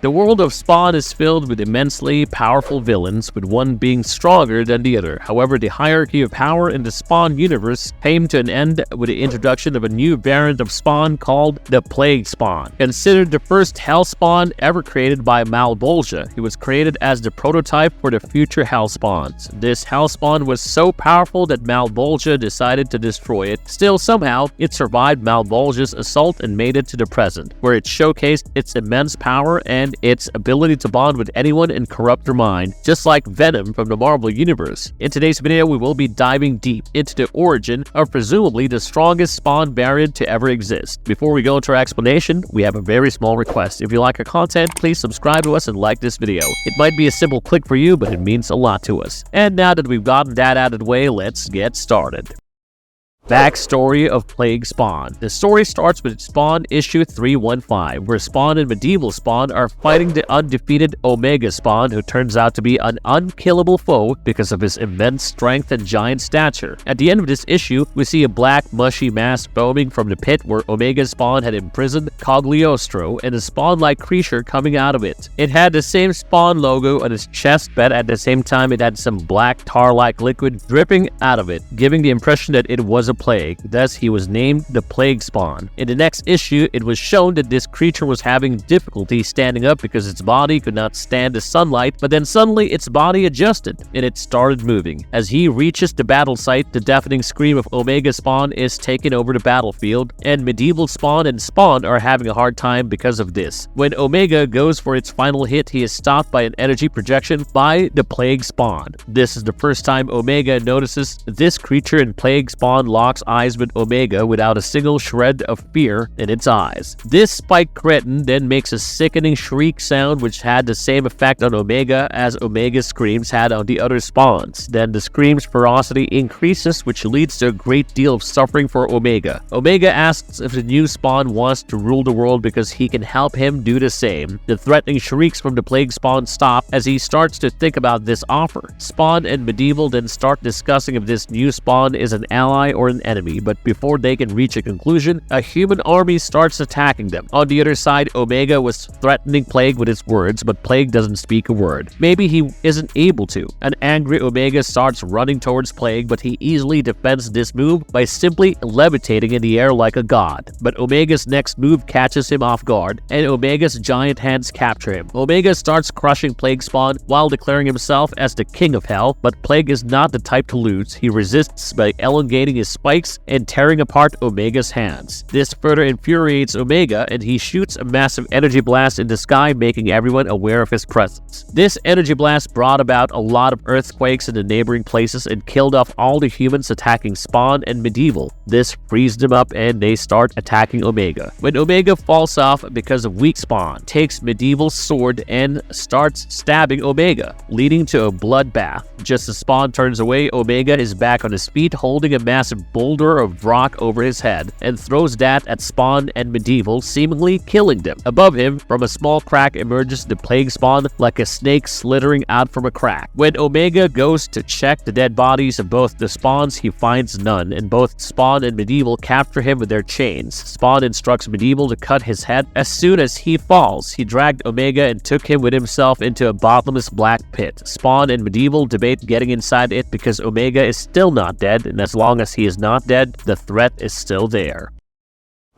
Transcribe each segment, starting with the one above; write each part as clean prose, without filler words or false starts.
The world of Spawn is filled with immensely powerful villains, with one being stronger than the other. However, the hierarchy of power in the Spawn universe came to an end with the introduction of a new variant of Spawn called the Plague Spawn. Considered the first Hell Spawn ever created by Malebolgia, he was created as the prototype for the future Hell Spawns. This Hell Spawn was so powerful that Malebolgia decided to destroy it. Still, somehow, it survived Malebolgia's assault and made it to the present, where it showcased its immense power and its ability to bond with anyone and corrupt their mind, just like Venom from the Marvel Universe. In today's video, we will be diving deep into the origin of presumably the strongest Spawn variant to ever exist. Before we go into our explanation, we have a very small request. If you like our content, please subscribe to us and like this video. It might be a simple click for you, but it means a lot to us. And now that we've gotten that out of the way, let's get started. Backstory of Plague Spawn. The story starts with Spawn issue 315, where Spawn and Medieval Spawn are fighting the undefeated Omega Spawn, who turns out to be an unkillable foe because of his immense strength and giant stature. At the end of this issue, we see a black, mushy mass foaming from the pit where Omega Spawn had imprisoned Cagliostro and a Spawn-like creature coming out of it. It had the same Spawn logo on its chest, but at the same time it had some black tar-like liquid dripping out of it, giving the impression that it was a plague. Thus, he was named the Plague Spawn. In the next issue, it was shown that this creature was having difficulty standing up because its body could not stand the sunlight, but then suddenly its body adjusted and it started moving. As he reaches the battle site, the deafening scream of Omega Spawn is taking over the battlefield, and Medieval Spawn and Spawn are having a hard time because of this. When Omega goes for its final hit, he is stopped by an energy projection by the Plague Spawn. This is the first time Omega notices this creature, and Plague Spawn locks eyes with Omega without a single shred of fear in its eyes. This spiked cretin then makes a sickening shriek sound, which had the same effect on Omega as Omega's screams had on the other spawns. Then the scream's ferocity increases, which leads to a great deal of suffering for Omega. Omega asks if the new Spawn wants to rule the world because he can help him do the same. The threatening shrieks from the Plague Spawn stop as he starts to think about this offer. Spawn and Medieval then start discussing if this new Spawn is an ally or an enemy, but before they can reach a conclusion, a human army starts attacking them. On the other side, Omega was threatening Plague with his words, but Plague doesn't speak a word. Maybe he isn't able to. An angry Omega starts running towards Plague, but he easily defends this move by simply levitating in the air like a god. But Omega's next move catches him off guard, and Omega's giant hands capture him. Omega starts crushing Plague Spawn while declaring himself as the king of hell, but Plague is not the type to lose. He resists by elongating his spikes and tearing apart Omega's hands. This further infuriates Omega, and he shoots a massive energy blast in the sky, making everyone aware of his presence. This energy blast brought about a lot of earthquakes in the neighboring places and killed off all the humans attacking Spawn and Medieval. This frees them up and they start attacking Omega. When Omega falls off because of weak Spawn, takes Medieval's sword and starts stabbing Omega, leading to a bloodbath. Just as Spawn turns away, Omega is back on his feet holding a massive boulder of rock over his head and throws that at Spawn and Medieval, seemingly killing them. Above him, from a small crack, emerges the Plague Spawn like a snake slithering out from a crack. When Omega goes to check the dead bodies of both the Spawns, he finds none, and both Spawn and Medieval capture him with their chains. Spawn instructs Medieval to cut his head as soon as he falls. He dragged Omega and took him with himself into a bottomless black pit. Spawn and Medieval debate getting inside it because Omega is still not dead, and as long as he is not dead, the threat is still there.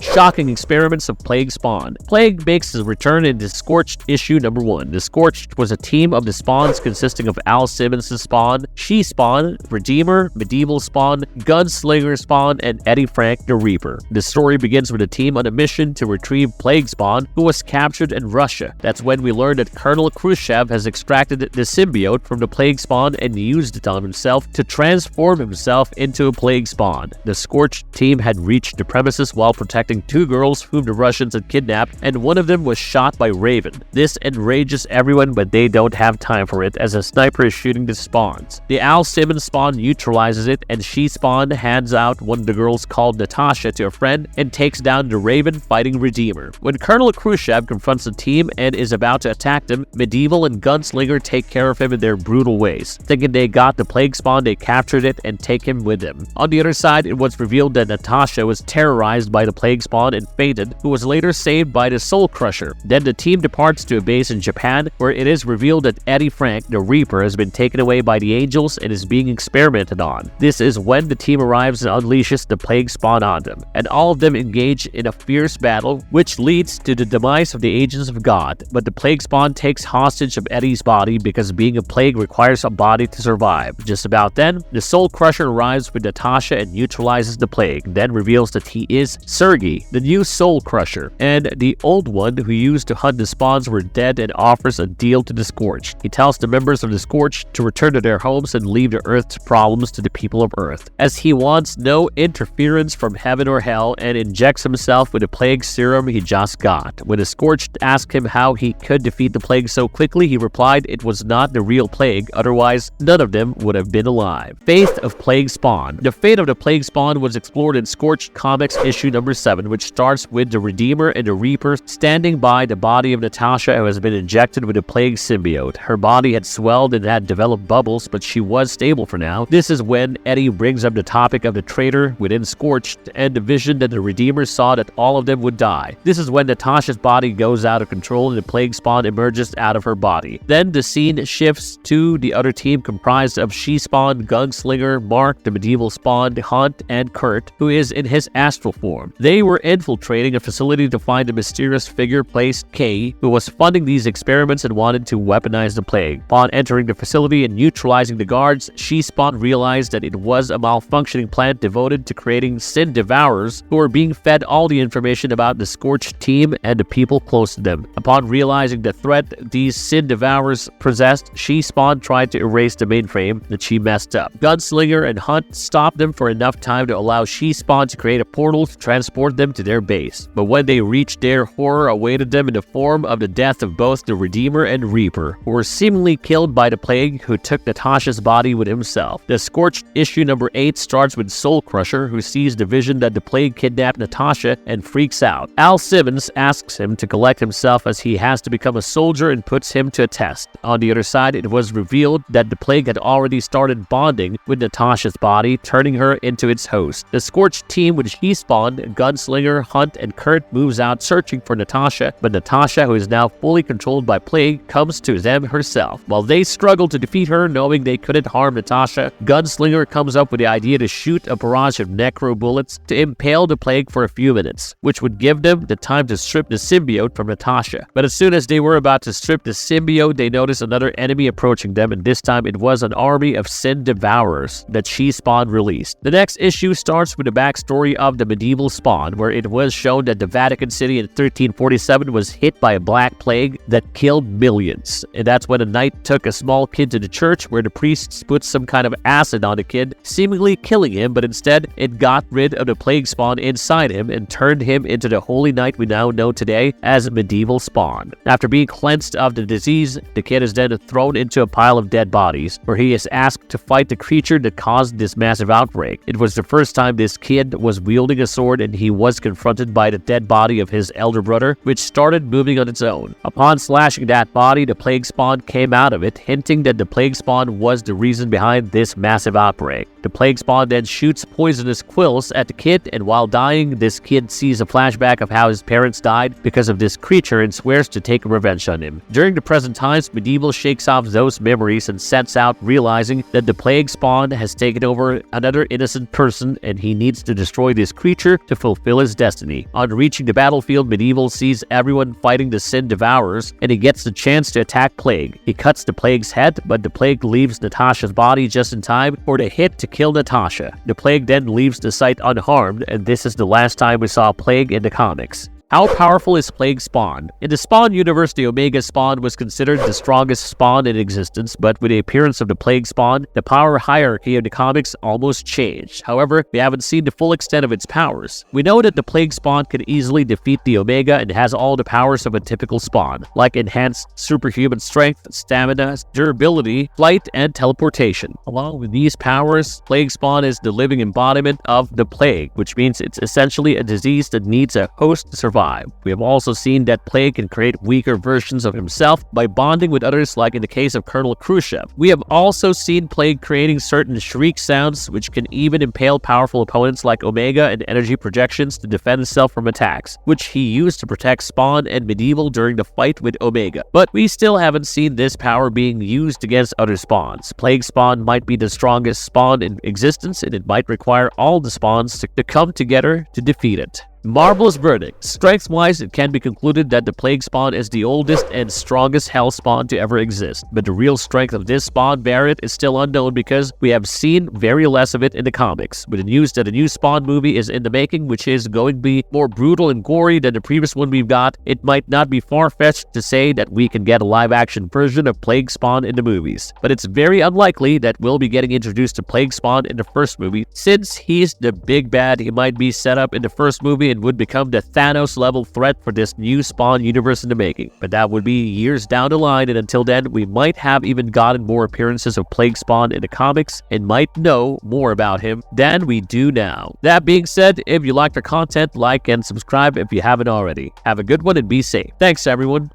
Shocking experiments of Plague Spawn. Plague makes his return in the Scorched issue number 1. The Scorched was a team of the Spawns consisting of Al Simmons' Spawn, She Spawn, Redeemer, Medieval Spawn, Gunslinger Spawn, and Eddie Frank the Reaper. The story begins with a team on a mission to retrieve Plague Spawn, who was captured in Russia. That's when we learn that Colonel Khrushchev has extracted the symbiote from the Plague Spawn and used it on himself to transform himself into a Plague Spawn. The Scorched team had reached the premises while protecting two girls whom the Russians had kidnapped, and one of them was shot by Raven. This enrages everyone, but they don't have time for it as a sniper is shooting the Spawns. The Al Simmons Spawn neutralizes it, and She Spawn hands out one of the girls called Natasha to a friend and takes down the Raven fighting Redeemer. When Colonel Khrushchev confronts the team and is about to attack them, Medieval and Gunslinger take care of him in their brutal ways. Thinking they got the Plague Spawn, they captured it and take him with them. On the other side, it was revealed that Natasha was terrorized by the Plague Plague Spawn and fainted, who was later saved by the Soul Crusher. Then the team departs to a base in Japan, where it is revealed that Eddie Frank, the Reaper, has been taken away by the Angels and is being experimented on. This is when the team arrives and unleashes the Plague Spawn on them, and all of them engage in a fierce battle, which leads to the demise of the Agents of God. But the Plague Spawn takes hostage of Eddie's body because being a plague requires a body to survive. Just about then, the Soul Crusher arrives with Natasha and neutralizes the plague, then reveals that he is Sergei, the new Soul Crusher, and the old one who used to hunt the spawns were dead, and offers a deal to the Scorched. He tells the members of the Scorched to return to their homes and leave the Earth's problems to the people of Earth, as he wants no interference from heaven or hell, and injects himself with a plague serum he just got. When the Scorched asked him how he could defeat the plague so quickly, he replied it was not the real plague, otherwise none of them would have been alive. Fate of Plague Spawn. The fate of the Plague Spawn was explored in Scorched Comics issue number 7, which starts with the Redeemer and the Reaper standing by the body of Natasha, who has been injected with a plague symbiote. Her body had swelled and had developed bubbles, but she was stable for now. This is when Eddie brings up the topic of the traitor within Scorched and the vision that the Redeemer saw that all of them would die. This is when Natasha's body goes out of control and the Plague Spawn emerges out of her body. Then the scene shifts to the other team comprised of She-Spawn, Gunslinger, Mark, the Medieval Spawn, Hunt, and Kurt, who is in his astral form. They were infiltrating a facility to find a mysterious figure placed K, who was funding these experiments and wanted to weaponize the plague. Upon entering the facility and neutralizing the guards, She-Spawn realized that it was a malfunctioning plant devoted to creating Sin Devourers, who were being fed all the information about the Scorched team and the people close to them. Upon realizing the threat these Sin Devourers possessed, She-Spawn tried to erase the mainframe that she messed up. Gunslinger and Hunt stopped them for enough time to allow She-Spawn to create a portal to transport them to their base. But when they reached there, horror awaited them in the form of the death of both the Redeemer and Reaper, who were seemingly killed by the plague, who took Natasha's body with himself. The Scorched issue number 8 starts with Soul Crusher, who sees the vision that the plague kidnapped Natasha and freaks out. Al Simmons asks him to collect himself as he has to become a soldier and puts him to a test. On the other side, it was revealed that the plague had already started bonding with Natasha's body, turning her into its host. The Scorched team with She-Spawn, Gunslinger, Hunt, and Kurt moves out searching for Natasha, but Natasha, who is now fully controlled by plague, comes to them herself. While they struggle to defeat her, knowing they couldn't harm Natasha, Gunslinger comes up with the idea to shoot a barrage of necro bullets to impale the plague for a few minutes, which would give them the time to strip the symbiote from Natasha. But as soon as they were about to strip the symbiote, they noticed another enemy approaching them, and this time it was an army of Sin Devourers that She-Spawn released. The next issue starts with the backstory of the Medieval Spawn, where it was shown that the Vatican City in 1347 was hit by a black plague that killed millions. And that's when a knight took a small kid to the church, where the priests put some kind of acid on the kid, seemingly killing him, but instead it got rid of the Plague Spawn inside him and turned him into the holy knight we now know today as Medieval Spawn. After being cleansed of the disease, the kid is then thrown into a pile of dead bodies, where he is asked to fight the creature that caused this massive outbreak. It was the first time this kid was wielding a sword, and he was confronted by the dead body of his elder brother, which started moving on its own. Upon slashing that body, the Plague Spawn came out of it, hinting that the Plague Spawn was the reason behind this massive outbreak. The Plague Spawn then shoots poisonous quills at the kid, and while dying, this kid sees a flashback of how his parents died because of this creature and swears to take revenge on him. During the present times, Medieval shakes off those memories and sets out, realizing that the Plague Spawn has taken over another innocent person and he needs to destroy this creature to fulfill his destiny. On reaching the battlefield, Medieval sees everyone fighting the Sin Devourers, and he gets the chance to attack Plague. He cuts the Plague's head, but the Plague leaves Natasha's body just in time for the hit to kill Natasha. The Plague then leaves the site unharmed, and this is the last time we saw Plague in the comics. How powerful is Plague Spawn? In the Spawn universe, the Omega Spawn was considered the strongest spawn in existence, but with the appearance of the Plague Spawn, the power hierarchy of the comics almost changed. However, we haven't seen the full extent of its powers. We know that the Plague Spawn can easily defeat the Omega and has all the powers of a typical spawn, like enhanced superhuman strength, stamina, durability, flight, and teleportation. Along with these powers, Plague Spawn is the living embodiment of the plague, which means it's essentially a disease that needs a host to survive. survive. We have also seen that Plague can create weaker versions of himself by bonding with others, like in the case of Colonel Khrushchev. We have also seen Plague creating certain shriek sounds, which can even impale powerful opponents like Omega and energy projections to defend himself from attacks, which he used to protect Spawn and Medieval during the fight with Omega. But we still haven't seen this power being used against other spawns. Plague Spawn might be the strongest spawn in existence, and it might require all the spawns to come together to defeat it. Marvelous verdict. Strength-wise, it can be concluded that the Plague Spawn is the oldest and strongest Hell Spawn to ever exist, but the real strength of this Spawn variant is still unknown because we have seen very less of it in the comics. With the news that a new Spawn movie is in the making, which is going to be more brutal and gory than the previous one we've got, it might not be far-fetched to say that we can get a live-action version of Plague Spawn in the movies. But it's very unlikely that we'll be getting introduced to Plague Spawn in the first movie. Since he's the big bad, he might be set up in the first movie and would become the Thanos-level threat for this new Spawn universe in the making. But that would be years down the line, and until then, we might have even gotten more appearances of Plague Spawn in the comics and might know more about him than we do now. That being said, if you liked our content, like and subscribe if you haven't already. Have a good one and be safe. Thanks, everyone.